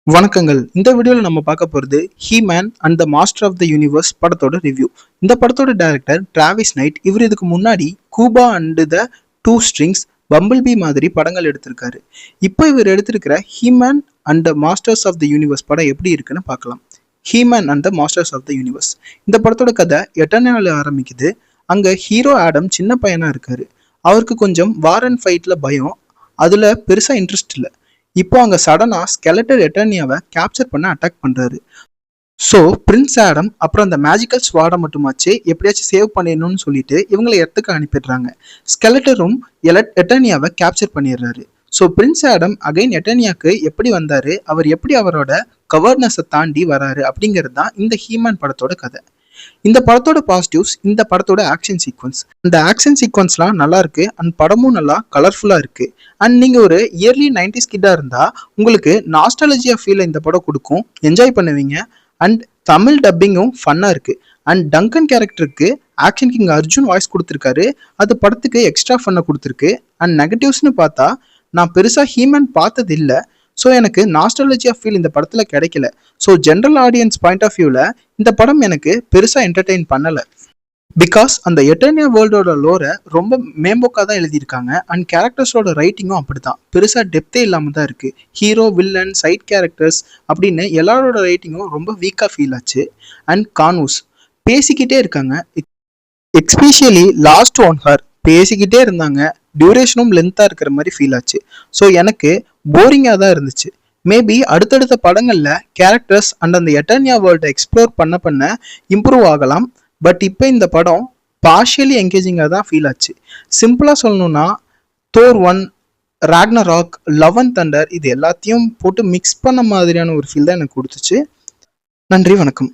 வணக்கங்கள். இந்த வீடியோவில் நம்ம பார்க்க போகிறது He Man and the master of the universe படத்தோட ரிவ்யூ. இந்த படத்தோட டைரக்டர் டிராவிஸ் நைட். இவர் இதுக்கு முன்னாடி Kubo and the two strings, Bumble Bee மாதிரி படங்கள் எடுத்திருக்காரு. இப்போ இவர் எடுத்திருக்கிற He Man and the masters of the universe படம் எப்படி இருக்குன்னு பார்க்கலாம். He Man and the masters of the universe. இந்த படத்தோட கதை எட்டர்னியால ஆரம்பிக்குது. அங்கே ஹீரோ ஆடம் சின்ன பையனா இருக்காரு. அவருக்கு கொஞ்சம் வார் அண்ட் ஃபைட்ல பயம், அதில் பெருசாக இன்ட்ரெஸ்ட் இல்லை. இப்போ அங்கே சடனாக ஸ்கெலட்டர் எட்டர்னியாவை கேப்சர் பண்ண அட்டாக் பண்ணுறாரு. ஸோ பிரின்ஸ் ஆடம் அப்புறம் அந்த மேஜிக்கல் ஸ்வாடை மட்டுமாச்சு எப்படியாச்சும் சேவ் பண்ணிடணும்னு சொல்லிட்டு இவங்களை இடத்துக்கு அனுப்பிடுறாங்க. ஸ்கெலட்டரும் எட்டர்னியாவை கேப்சர் பண்ணிடுறாரு. ஸோ பிரின்ஸ் ஆடம் அகைன் எட்டர்னியாவுக்கு எப்படி வந்தார், அவர் எப்படி அவரோட கவர்னஸை தாண்டி வராரு அப்படிங்கிறது தான் இந்த ஹீமன் படத்தோட கதை. இந்த படத்தோட பாசிட்டிவ்ஸ், இந்த படத்தோட ஆக்ஷன் சீக்வன்ஸ். இந்த ஆக்ஷன் சீக்வன்ஸ்லாம் நல்லா இருக்கு அண்ட் படமும் நல்லா கலர்ஃபுல்லா இருக்கு. அண்ட் நீங்க ஒரு இயர்லி 90s கிட்டா இருந்தா உங்களுக்கு நாஸ்டாலஜியா ஃபீல் இந்த படம் கொடுக்கும், என்ஜாய் பண்ணுவீங்க. அண்ட் தமிழ் டப்பிங்கும் ஃபன்னா இருக்கு. அண்ட் டங்கன் கேரக்டருக்கு ஆக்ஷன் கிங் அர்ஜுன் வாய்ஸ் கொடுத்துருக்காரு. அது படத்துக்கு எக்ஸ்ட்ரா ஃபன்னை கொடுத்துருக்கு. அண்ட் நெகட்டிவ்ஸ்னு பார்த்தா நான் பெருசாக ஹீமன் பார்த்தது இல்லை. ஸோ எனக்கு நாஸ்டாலஜியா ஃபீல் இந்த படத்தில் கிடைக்கல. So general audience point of வியூவில் இந்த படம் எனக்கு பெருசாக என்டர்டெயின் பண்ணலை. பிகாஸ் அந்த எட்டர்னியா வேர்ல்டோட லோரை ரொம்ப மேம்போக்காக தான் எழுதியிருக்காங்க. அண்ட் கேரக்டர்ஸோட ரைட்டிங்கும் அப்படி தான், பெருசாக டெப்த்தே இல்லாமல் தான் இருக்குது. ஹீரோ, வில்லன், சைட் கேரக்டர்ஸ் அப்படின்னு எல்லாரோட ரைட்டிங்கும் ரொம்ப வீக்காக ஃபீல் ஆச்சு. அண்ட் கான்வூஸ் பேசிக்கிட்டே இருக்காங்க. எக்ஸ்பெஷலி லாஸ்ட் 1 hour பேசிக்கிட்டே இருந்தாங்க. டியூரேஷனும் லென்த்தாக இருக்கிற மாதிரி ஃபீல் ஆச்சு. ஸோ எனக்கு போரிங்காக தான் இருந்துச்சு. மேபி அடுத்தடுத்த படங்களில் கேரக்டர்ஸ் அண்ட் அந்த எட்டர்னியா வேர்ல்டை எக்ஸ்ப்ளோர் பண்ண இம்ப்ரூவ் ஆகலாம். பட் இப்போ இந்த படம் பார்ஷியலி என்கேஜிங்காக தான் ஃபீல் ஆச்சு. சிம்பிளாக சொல்லணும்னா Thor 1, Ragnarok, Love and Thunder இது எல்லாத்தையும் போட்டு மிக்ஸ் பண்ண மாதிரியான ஒரு ஃபீல் தான் எனக்கு கொடுத்துச்சு. நன்றி, வணக்கம்.